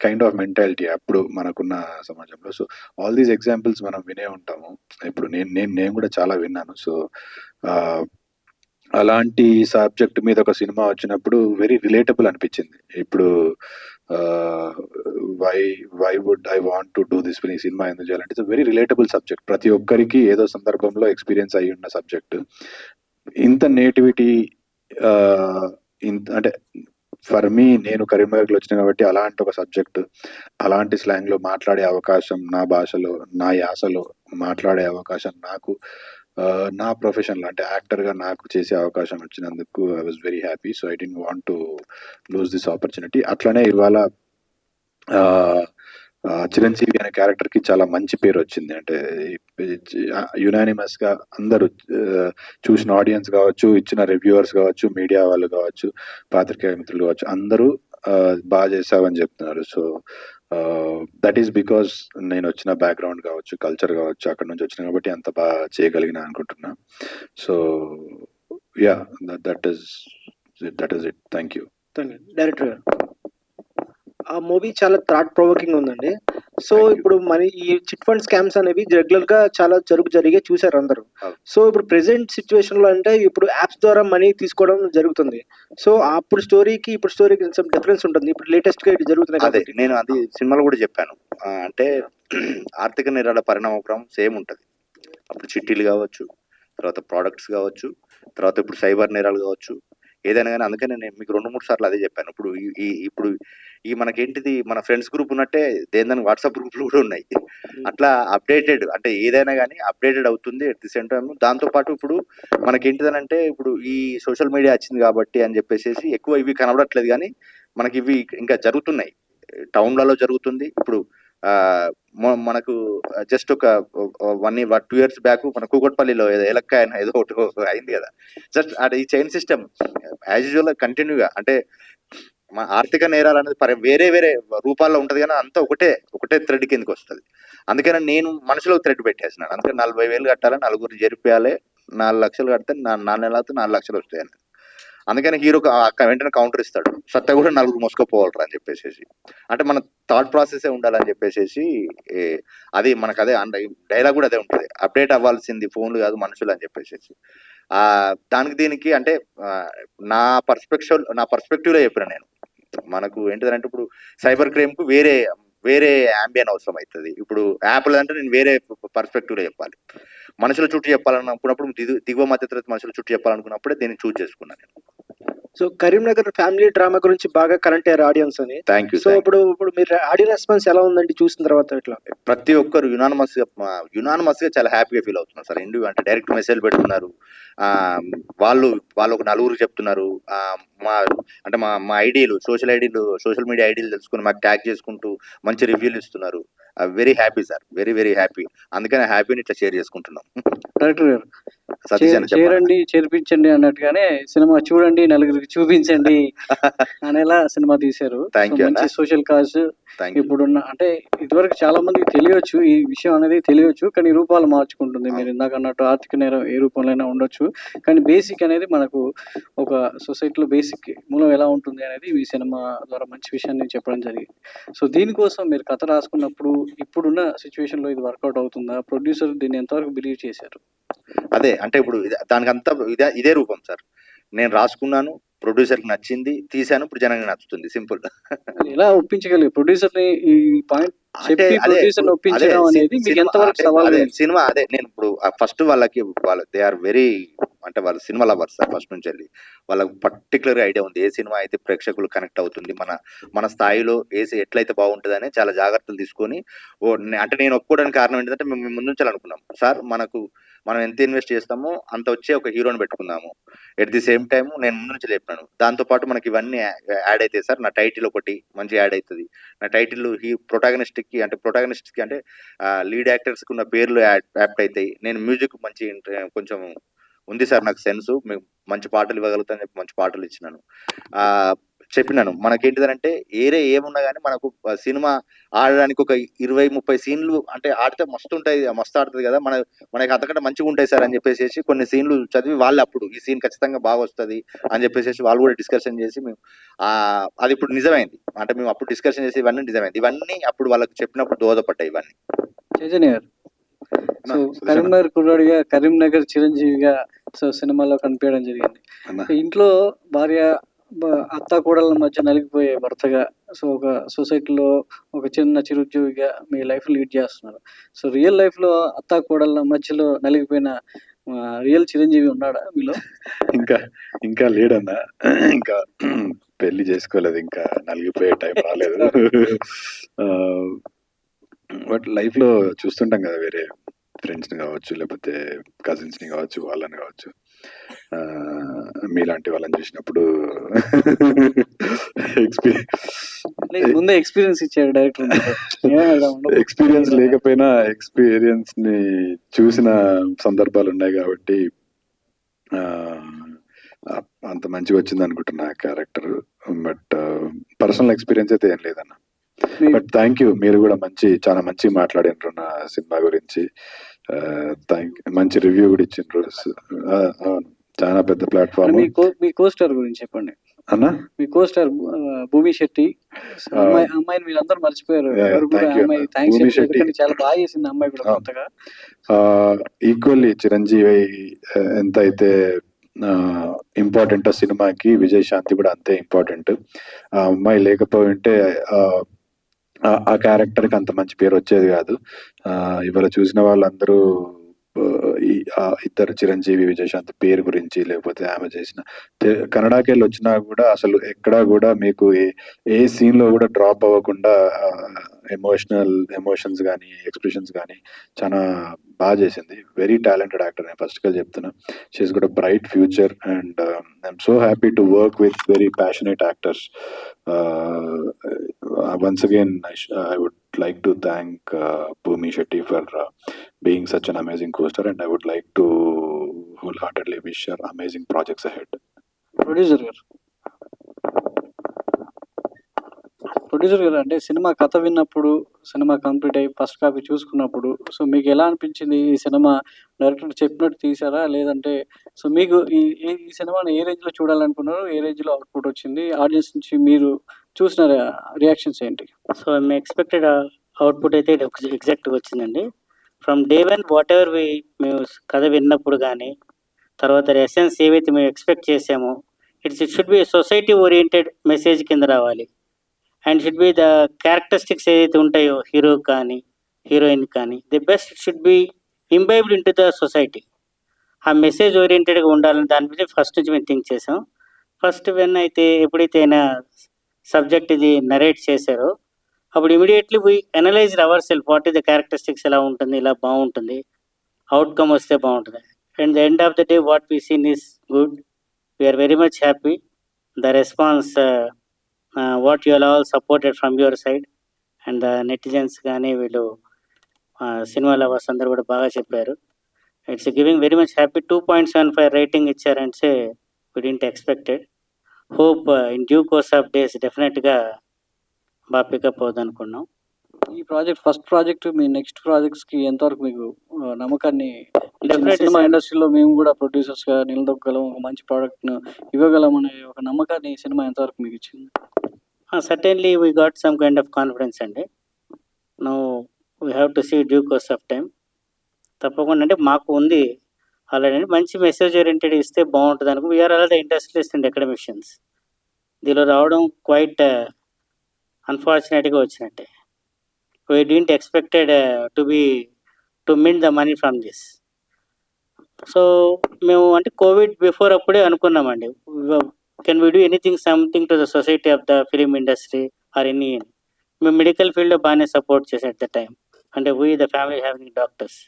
kind of mentality అప్పుడు మనకున్న సమాజంలో. సో ఆల్ దీస్ ఎగ్జాంపుల్స్ మనం వినే ఉంటాము. ఇప్పుడు నేను కూడా చాలా విన్నాను. సో అలాంటి సబ్జెక్ట్ మీద ఒక సినిమా వచ్చినప్పుడు వెరీ రిలేటబుల్ అనిపించింది. ఇప్పుడు why would I want to do this ఈ సినిమా ఎందుకు చేయాలంటే ఇట్స్ వెరీ రిలేటబుల్ సబ్జెక్ట్. ప్రతి ఒక్కరికి ఏదో సందర్భంలో ఎక్స్పీరియన్స్ అయ్యి ఉన్న సబ్జెక్ట్. ఇంత నేటివిటీ అంటే ఫర్ మీ, నేను కరీంనగర్లో వచ్చిన కాబట్టి అలాంటి ఒక సబ్జెక్ట్, అలాంటి స్లాంగ్లో మాట్లాడే అవకాశం, నా భాషలో నా యాసలో మాట్లాడే అవకాశం నాకు నా ప్రొఫెషన్లో అంటే యాక్టర్గా నాకు చేసే అవకాశం వచ్చినందుకు I was very happy. So I don't want to lose this opportunity. అట్లనే ఇవాళ చిరంజీవి అనే క్యారెక్టర్కి చాలా మంచి పేరు వచ్చింది. అంటే యునానిమస్గా అందరూ చూసిన ఆడియన్స్ కావచ్చు, ఇచ్చిన రివ్యూవర్స్ కావచ్చు, మీడియా వాళ్ళు కావచ్చు, పాత్రికేయ మిత్రులు కావచ్చు, అందరూ బాగా చేసావని చెప్తున్నారు. సో దట్ ఈస్ బికాస్ నేను వచ్చిన బ్యాక్గ్రౌండ్ కావచ్చు, కల్చర్ కావచ్చు, అక్కడ నుంచి వచ్చిన కాబట్టి అంత బాగా చేయగలిగిన అనుకుంటున్నా. So yeah, that is it. Thank you. Director గారు, ఆ మూవీ చాలా థాట్ ప్రొవోకింగ్ ఉందండి. సో ఇప్పుడు మన ఈ చిట్ ఫండ్ స్కామ్స్ అనేవి రెగ్యులర్ గా చాలా జరిగే చూసారు అందరూ. సో ఇప్పుడు ప్రెసెంట్ సిచ్యువేషన్ లో అంటే ఇప్పుడు యాప్స్ ద్వారా మనీ తీసుకోవడం జరుగుతుంది. సో అప్పుడు స్టోరీకి ఇప్పుడు స్టోరీకి డిఫరెన్స్ ఉంటుంది. ఇప్పుడు లేటెస్ట్ గా ఇది జరుగుతున్నాయి కాబట్టి నేను అది సినిమాలో కూడా చెప్పాను. అంటే ఆర్థిక నేరాల పరిణామక్రమం సేమ్ ఉంటుంది. అప్పుడు చిట్టీలు కావచ్చు, తర్వాత ప్రోడక్ట్స్ కావచ్చు, తర్వాత ఇప్పుడు సైబర్ నేరాలు కావచ్చు, ఏదైనా కానీ. అందుకని నేను మీకు 2-3 సార్లు అదే చెప్పాను. ఇప్పుడు ఈ మనకేంటిది, మన ఫ్రెండ్స్ గ్రూప్ ఉన్నట్టే దేని వాట్సాప్ గ్రూప్లు కూడా ఉన్నాయి. అట్లా అప్డేటెడ్, అంటే ఏదైనా కానీ అప్డేటెడ్ అవుతుంది అట్ ది సేమ్ టైం. దాంతోపాటు ఇప్పుడు మనకేంటిదనంటే ఇప్పుడు ఈ సోషల్ మీడియా వచ్చింది కాబట్టి అని చెప్పేసి ఎక్కువ ఇవి కనబడట్లేదు, కానీ మనకి ఇవి ఇంకా జరుగుతున్నాయి. టౌన్లలో జరుగుతుంది. ఇప్పుడు మనకు జస్ట్ ఒక 1-2 years బ్యాక్ మన కూకట్పల్లిలో ఎలక్కాయ ఏదో ఒకటి అయింది కదా. జస్ట్ అది ఈ చైన్ సిస్టమ్ యాజ్ యూజువల్ కంటిన్యూగా, అంటే మన ఆర్థిక నేరాలు అనేది వేరే వేరే రూపాల్లో ఉంటుంది, కానీ అంతా ఒకటే థ్రెడ్ కిందకి వస్తుంది. అందుకని నేను మనసులో థ్రెడ్ పెట్టేసినాను. అందుకని 40,000 కట్టాలి, 9 జరిపేయాలి, 4 లక్షలు కడితే 4 నెలలతో 4 లక్షలు వస్తాయని. అందుకని హీరో వెంటనే కౌంటర్ ఇస్తాడు, సత్తా కూడా 4 మోసుకపోవాలరా అని చెప్పేసి. అంటే మన థాట్ ప్రాసెసే ఉండాలని చెప్పేసి అది మనకు అదే డైలాగ్ కూడా అదే ఉంటుంది, అప్డేట్ అవ్వాల్సింది ఫోన్లు కాదు మనుషులు అని చెప్పేసి. దానికి దీనికి అంటే నా పర్స్పెక్టివ్లో చెప్పిన నేను. మనకు ఏంటిదంటే ఇప్పుడు సైబర్ క్రైమ్ కు వేరే యాంబియన్ అవసరం అవుతుంది. ఇప్పుడు యాప్లు అంటే నేను వేరే పర్స్పెక్టివ్లో చెప్పాలి. మనుషుల చుట్టూ చెప్పాలనుకున్నప్పుడు దిగువ మధ్య తరగతి మనుషుల చుట్టూ చెప్పాలనుకున్నప్పుడే దీన్ని చూజ్ చేసుకున్నాను నేను. సో కరీంనగర్ ఫ్యామిలీ డ్రామా గురించి బాగా కనెక్ట్ అయ్యారు ఆడియన్స్ అని. Thank you. సో ఇప్పుడు మీరు ఆడియో రెస్పాన్స్ ఎలా ఉందండి చూసిన తర్వాత? ఇట్లా ప్రతి ఒక్కరు యునానిమస్ గా చాలా హ్యాపీగా ఫీల్ అవుతున్నారు సార్. అంటే డైరెక్ట్ మెసేజ్ పెడుతున్నారు. వాళ్ళు ఒక నలుగురు చెప్తున్నారు. మా ఐడీలు సోషల్ మీడియా ఐడీలు తెలుసుకుని మాకు ట్యాగ్ చేసుకుంటూ మంచి రివ్యూలు ఇస్తున్నారు. Very happy sir, very very happy. అందుకనే హ్యాపీని ఇట్లా షేర్ చేసుకుంటున్నాం. డైరెక్టర్ గారు సతీష్ అని చెప్పండి. చేరండి చేర్పించండి అన్నట్టుగానే సినిమా చూడండి నలుగురికి చూపించండి అనేలా సినిమా తీశారు. Thank you మంచి అన్న. Social cause. Thank you. ఇప్పుడున్న అంటే ఇదివరకు చాలా మందికి తెలియవచ్చు ఈ విషయం అనేది తెలియవచ్చు, కానీ రూపాలు మార్చుకుంటుంది. మీరు ఇందాక అన్నట్టు ఆర్థిక నేరం ఏ రూపంలో ఉండొచ్చు, కానీ బేసిక్ అనేది మనకు ఒక సొసైటీలో బేసిక్ మూలం ఎలా ఉంటుంది అనేది ఈ సినిమా ద్వారా మంచి విషయాన్ని చెప్పడం జరిగింది. సో దీనికోసం మీరు కథ రాసుకున్నప్పుడు ఇప్పుడున్న సిచ్యువేషన్ లో ఇది వర్కౌట్ అవుతుందా? ప్రొడ్యూసర్ దీన్ని ఎంతవరకు బిలీవ్ చేశారు? అదే అంటే ఇప్పుడు దానికంతా ఇదే రూపం సార్. నేను రాసుకున్నాను, ప్రొడ్యూసర్ కి నచ్చింది, తీశాను, ఇప్పుడు జనానికి నచ్చుతుంది. సింపుల్. ఎలా ఒప్పించగలిగి ప్రొడ్యూసర్ ని ఈ పాయింట్ అంటే చెప్పి ప్రొడ్యూసర్ ఒప్పించడం అనేది మీకు ఎంతవరకు సవాల్? సినిమా అదే నేను ఇప్పుడు ఫస్ట్ వాళ్ళ దే ఆర్ వెరీ అంటే వాళ్ళ సినిమా లవర్స్ సార్. ఫస్ట్ నుంచి వెళ్ళి వాళ్ళకి పర్టికులర్ ఐడియా ఉంది ఏ సినిమా అయితే ప్రేక్షకులు కనెక్ట్ అవుతుంది, మన స్థాయిలో ఎట్లయితే బాగుంటుంది అని చాలా జాగ్రత్తలు తీసుకొని అంటే నేను ఒప్పుకోవడానికి కారణం ఏంటంటే మేము ముందు నుంచి అనుకున్నాం సార్, మనం ఎంత ఇన్వెస్ట్ చేస్తామో అంత వచ్చే ఒక హీరోని పెట్టుకుందాము. ఎట్ ది సేమ్ టైం నేను ముందు నుంచి చెప్పినాను, దాంతో పాటు మనకి ఇవన్నీ యాడ్ అవుతాయి సార్. నా టైటిల్ ఒకటి మంచి యాడ్ అవుతుంది. నా టైటిల్ ప్రొటాగనిస్ట్ కి అంటే లీడ్ యాక్టర్స్ కి ఉన్న పేర్లు యాప్ట్ అవుతాయి. నేను మ్యూజిక్ మంచి కొంచెం ఉంది సార్, నాకు సెన్స్, మంచి పాటలు ఇవ్వగలుగుతాను చెప్పి మంచి పాటలు ఇచ్చినాను. చెప్పినాను మనకేంటిదనంటే ఏమున్నా కానీ మనకు సినిమా ఆడడానికి ఒక 20-30 సీన్లు అంటే ఆడితే మస్తు ఆడుతుంది కదా, మనకి అంతకంటే మంచిగా ఉంటాయి సార్ అని చెప్పేసి కొన్ని సీన్లు చదివి వాళ్ళు అప్పుడు ఈ సీన్ ఖచ్చితంగా బాగా వస్తుంది అని చెప్పేసి వాళ్ళు కూడా డిస్కషన్ చేసి మేము అది ఇప్పుడు నిజమైంది. అంటే మేము అప్పుడు డిస్కషన్ చేసి ఇవన్నీ నిజమైంది. ఇవన్నీ అప్పుడు వాళ్ళకి చెప్పినప్పుడు దోహదపడ్డాయి ఇవన్నీ. చైతన్య గారు, సో కరీంనగర్ కుర్రాడిగా కరీంనగర్ చిరంజీవిగా సో సినిమాలో కనిపించడం జరిగింది. ఇంట్లో భార్య అత్త కోడళ్ళ మధ్య నలిగిపోయే భర్తగా, సో ఒక సొసైటీలో ఒక చిన్న చిరుద్యోగిగా మీ లైఫ్ లీడ్ చేస్తున్నారు. సో రియల్ లైఫ్ లో అత్త కోడళ్ళ మధ్యలో నలిగిపోయిన రియల్ చిరంజీవి ఉన్నాడా మీలో? ఇంకా లేడన్నా. ఇంకా పెళ్లి చేసుకోలేదు, ఇంకా నలిగిపోయే టైం రాలేదు. బట్ లైఫ్ లో చూస్తుంటాం కదా, వేరే ఫ్రెండ్స్ని కావచ్చు, లేకపోతే కజిన్స్ని కావచ్చు, వాళ్ళని కావచ్చు, మీలాంటి వాళ్ళని చూసినప్పుడు ముందే ఎక్స్పీరియన్స్ ఇచ్చాడు డైరెక్టర్. ఎక్స్పీరియన్స్ లేకపోయినా ఎక్స్పీరియన్స్ ని చూసిన సందర్భాలు ఉన్నాయి కాబట్టి అంత మంచిగా వచ్చింది అనుకుంటున్నా క్యారెక్టర్. బట్ పర్సనల్ ఎక్స్పీరియన్స్ అయితే ఏం లేదన్న. బట్ థ్యాంక్ యూ, మీరు కూడా చాలా మంచి మాట్లాడినారు నా సినిమా గురించి. మంచి రివ్యూ కూడా ఇచ్చిండ్రు. చాలా పెద్ద ప్లాట్ఫామ్. మీ కోస్టార్ గురించి చెప్పండి అన్న. మీ కోస్టార్ భూమి శెట్టి అమ్మాయిని మీరందరూ మర్చిపోయారు. భూమి శెట్టి చాలా బాగా చేసింది అమ్మాయి కూడా కొత్తగా. ఈక్వల్లీ చిరంజీవి ఎంత అయితే ఇంపార్టెంట్ ఆ సినిమాకి, విజయశాంతి కూడా అంతే ఇంపార్టెంట్. ఆ అమ్మాయి లేకపోయి ఉంటే ఆ క్యారెక్టర్ కి అంత మంచి పేరు వచ్చేది కాదు. ఇవాళ చూసిన వాళ్ళందరూ ఇద్దరు చిరంజీవి విజయశాంతి పేరు గురించి, లేకపోతే ఆమె చేసిన కన్నడకి వెళ్ళి వచ్చినా కూడా అసలు ఎక్కడా కూడా మీకు ఏ సీన్ లో కూడా డ్రాప్ అవ్వకుండా ఎమోషన్స్ కానీ ఎక్స్ప్రెషన్స్ కానీ చాలా బాగా చేసింది. వెరీ టాలెంటెడ్ యాక్టర్, నేను ఫస్ట్ గా చెప్తున్నా. She's good a bright future and I'm so happy to work with very passionate actors. once again I would like to thank Bhumi Shetty for being such an amazing co-star, and I would like to wholeheartedly wish her amazing projects ahead. Producer గారు అంటే cinema కథ విన్నప్పుడు, cinema complete అయ్యి first copy చూసుకున్నప్పుడు, so మీకు ఎలా అనిపించింది? ఈ సినిమా డైరెక్టర్ చెప్పినట్టు తీసారా, లేదంటే సో మీకు ఈ సినిమాని ఏ రేంజ్ లో చూడాలనుకున్నారు, ఏ రేంజ్ లో అవుట్పుట్ వచ్చింది, ఆడియన్స్ నుంచి మీరు చూసిన రియాక్షన్స్ ఏంటి? సో మేము ఎక్స్పెక్టెడ్ అవుట్పుట్ అయితే ఎగ్జాక్ట్గా వచ్చిందండి. From day one what ever మేము కథ విన్నప్పుడు కానీ, తర్వాత ఎసెన్స్ ఏవైతే మేము ఎక్స్పెక్ట్ చేసామో, it should be society oriented message కింద రావాలి. And should be the characteristics ఏదైతే ఉంటాయో హీరో కానీ హీరోయిన్ కానీ, the best should be imbibed in to the society. ఆ మెసేజ్ ఓరియంటెడ్గా ఉండాలని దాని మీద ఫస్ట్ నుంచి మేము థింక్ చేసాం. ఫస్ట్ వెన్ అయితే ఎప్పుడైతే ఆయన సబ్జెక్ట్ ఇది నరేట్ చేశారో అప్పుడు immediately we analyse our self what is the characteristics ఎలా ఉంటుంది, ఇలా బాగుంటుంది, అవుట్కమ్ వస్తే బాగుంటుంది. And the end of the day what we seen is good. We are very much happy. The response what you all supported from your side and the netizens కానీ వీళ్ళు cinema lovers అందరూ కూడా బాగా చెప్పారు. It's giving very much happy. 2.75 rating ఇచ్చారంటే we didn't expected. Hope in due course of days డెఫినెట్గా బాగా pickup అవుతుంది అనుకున్నాం. ఈ ప్రాజెక్ట్ ఫస్ట్ ప్రాజెక్ట్ మీ నెక్స్ట్ ప్రాజెక్ట్స్ కి ఎంతవరకు మీకు నమ్మకాన్ని ఇచ్చింది? Definitely, cinema sir. ఇండస్ట్రీలో మేము కూడా ప్రొడ్యూసర్స్ గా నిలదొక్కగలం, ఒక మంచి ప్రోడక్ట్ ను ఇవ్వగలం అనే ఒక నమ్మకాన్ని ఈ సినిమా ఎంతవరకు మీకు ఇచ్చింది? Certainly we got some kind of confidence అండి. Now we have to see due course of time. తప్పకుండా అంటే మాకు ఉంది ఆల్రెడీ మంచి మెసేజ్ ఓరియంటెడ్ ఇస్తే బాగుంటుంది అనుకో. We are all the industrialist and academicians. దీనిలో రావడం క్వైట్ అన్ఫార్చునేట్గా వచ్చినట్టే. We didn't expected to mint the money from this. So మేము అంటే కోవిడ్ బిఫోర్ అప్పుడే అనుకున్నామండి, can we do anything something to the society of the film industry or any. మేము medical ఫీల్డ్లో బాగానే సపోర్ట్ చేసాం అట్ ద టైం. అంటే we the family having doctors.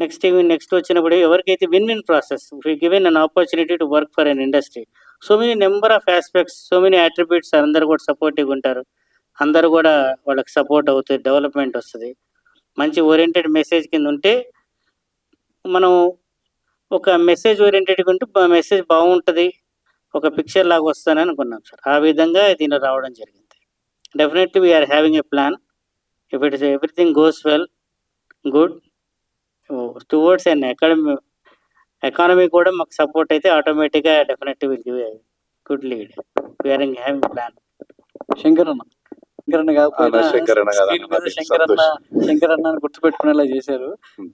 Next వచ్చినప్పుడు ఎవరికైతే win win process, we given an opportunity to work for an industry. So many number of aspects, so many attributes, అందరూ కూడా సపోర్టివ్గా ఉంటారు, అందరూ కూడా వాళ్ళకి సపోర్ట్ అవుతుంది, డెవలప్మెంట్ వస్తుంది. మంచి ఓరియంటెడ్ మెసేజ్ కింద ఉంటే మనం ఒక మెసేజ్ ఓరియంటెడ్గా ఉంటే మెసేజ్ బాగుంటుంది, ఒక పిక్చర్ లాగా వస్తానని అనుకున్నాం సార్. ఆ విధంగా దీనిలో రావడం జరిగింది. Definitely we are having a plan. If it is everything goes well good towards and economy కూడా మాకు సపోర్ట్ అయితే ఆటోమేటిక్గా definitely will give a good lead. We are having plan. శంకరన్న కాకపోయినా శంకరన్న కాదు screen మీద అన్న, శంకరన్న గుర్తుపెట్టుకునేలా చేశారు.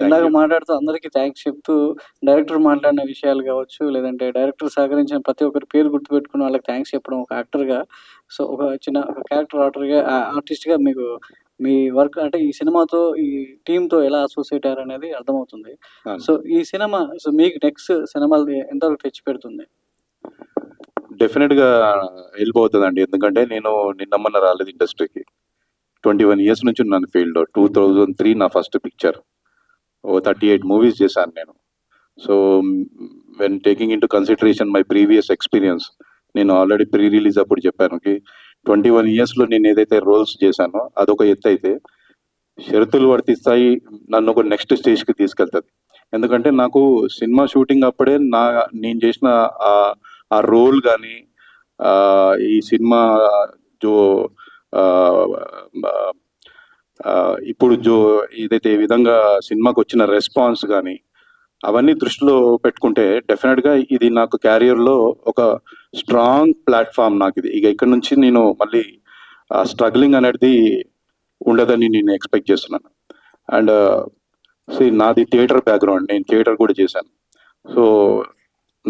ఇలాగ మాట్లాడుతూ అందరికీ థ్యాంక్స్ చెప్తూ డైరెక్టర్ మాట్లాడిన విషయాలు కావచ్చు, లేదంటే డైరెక్టర్ సహకరించిన ప్రతి ఒక్కరి పేరు గుర్తుపెట్టుకుని వాళ్ళకి థ్యాంక్స్ చెప్పడం ఒక యాక్టర్గా. సో ఒక చిన్న క్యారెక్టర్ ఆర్టిస్ట్గా మీకు మీ వర్క్ అంటే ఈ సినిమాతో ఈ టీంతో ఎలా అసోసియేట్ అయ్యారు అనేది అర్థమవుతుంది. సో ఈ సినిమా మీకు నెక్స్ట్ సినిమాలు ఎంతవరకు తెచ్చి పెడుతుంది? డెఫినెట్గా వెళ్ళిపోతుందండి. ఎందుకంటే నేను నిన్నమ్మన్న రాలేదు ఇండస్ట్రీకి. 21 years నుంచి ఉన్నాను ఫీల్డ్లో. 2003 నా ఫస్ట్ పిక్చర్. 38 మూవీస్ చేశాను నేను. So when taking in to consideration my previous experience, నేను ఆల్రెడీ ప్రీ రిలీజ్ అప్పుడు చెప్పాను 21 yearsలో నేను ఏదైతే రోల్స్ చేశానో అదొక ఎత్తు అయితే, షరతులు వర్తిస్తాయి నన్ను ఒక నెక్స్ట్ స్టేజ్కి తీసుకెళ్తుంది. ఎందుకంటే నాకు సినిమా షూటింగ్ అప్పుడే నేను చేసిన ఆ రోల్ కానీ, ఈ సినిమా ఇప్పుడు ఏదైతే ఈ విధంగా సినిమాకి వచ్చిన రెస్పాన్స్ కానీ అవన్నీ దృష్టిలో పెట్టుకుంటే డెఫినెట్గా ఇది నాకు క్యారియర్లో ఒక స్ట్రాంగ్ ప్లాట్ఫామ్. నాకు ఇది ఇక ఇక్కడ నుంచి నేను మళ్ళీ స్ట్రగ్లింగ్ అనేది ఉండదని నేను ఎక్స్పెక్ట్ చేస్తున్నాను. అండ్ నాది థియేటర్ బ్యాక్గ్రౌండ్, నేను థియేటర్ కూడా చేశాను. సో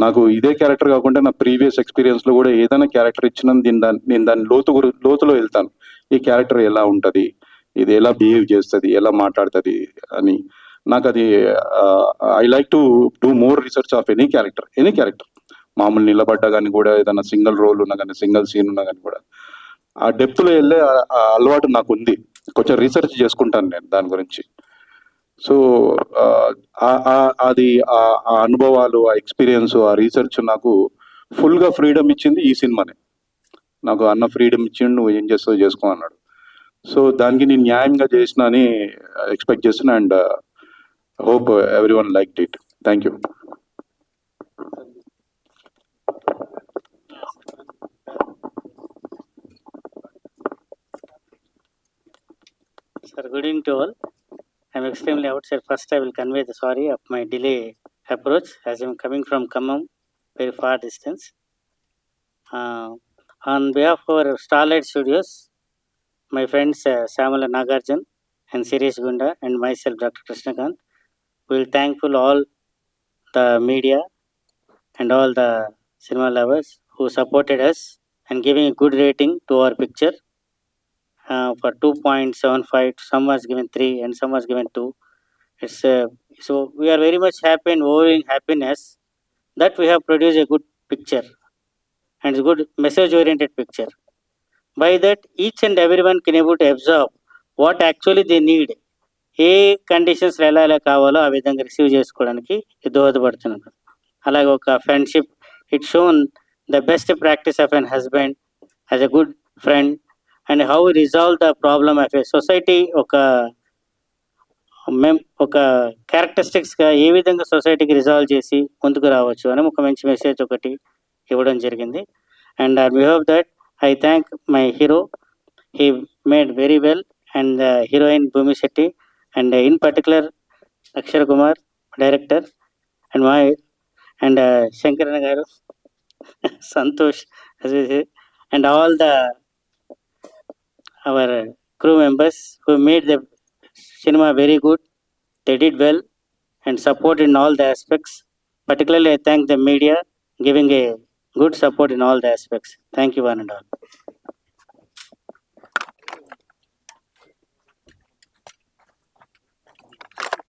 నాకు ఇదే క్యారెక్టర్ కాకుండా నా ప్రీవియస్ ఎక్స్పీరియన్స్లో కూడా ఏదైనా క్యారెక్టర్ ఇచ్చినా నేను దాని లోతులో వెళ్తాను. ఈ క్యారెక్టర్ ఎలా ఉంటుంది, ఇది ఎలా బిహేవ్ చేస్తుంది, ఎలా మాట్లాడుతుంది అని. నాకు అది I like to do more research of any character. మామూలు నిలబడ్డా కానీ కూడా, ఏదైనా సింగిల్ రోల్ ఉన్నా కానీ, సింగిల్ సీన్ ఉన్నా కానీ కూడా ఆ డెప్త్లో వెళ్ళే అలవాటు నాకు ఉంది. కొంచెం రీసెర్చ్ చేసుకుంటాను నేను దాని గురించి. సో అది ఆ అనుభవాలు, ఆ ఎక్స్పీరియన్స్, ఆ రీసెర్చ్ నాకు ఫుల్గా ఫ్రీడమ్ ఇచ్చింది ఈ సినిమానే. నాకు అన్న ఫ్రీడమ్ ఇచ్చిండు, నువ్వు ఏం చేస్తావు చేసుకో అన్నాడు. సో దానికి నేను న్యాయంగా చేసిన అని ఎక్స్పెక్ట్ చేస్తున్నా. And hope every one like it. Thank you. Sir, good evening to all. I am extremely outside. First, I will convey the sorry of my delay approach as I am coming from Khammam, very far distance. On behalf of our Starlight Studios, my friends Samala Nagarjan and Sirish Gunda and myself, Dr. Krishnakant, we will thankful all the media and all the cinema lovers who supported us and giving a good rating to our picture. For 2.75, some was given 3 and some was given 2. It's so we are very much happy and overwhelming happiness that we have produced a good picture. and it's good message oriented picture. By that each and everyone can able to absorb what actually they need, A conditions ఎలా ఎలా కావాలో ఆ విధంగా receive చేసుకోవడానికి ఇది దోహదపడుతున్నది. అలాగే ఒక friendship, it shown the best practice of an husband as a good friend and how resolve the problem of a society. ఒక క్యారెక్టరిస్టిక్స్గా ఏ విధంగా సొసైటీకి రిజాల్వ్ చేసి ముందుకు రావచ్చు అని ఒక మంచి మెసేజ్ ఒకటి ఇవ్వడం జరిగింది. And on behalf of that I thank my hero, he made very well, and heroine భూమి Shetty, and in particular Akshara Kumar, director, and Shankarana garu, Santosh, as we say, and all our crew members who made the cinema very good. They did well and support in all the aspects. Particularly I thank the media giving a good support in all the aspects. Thank you one and all.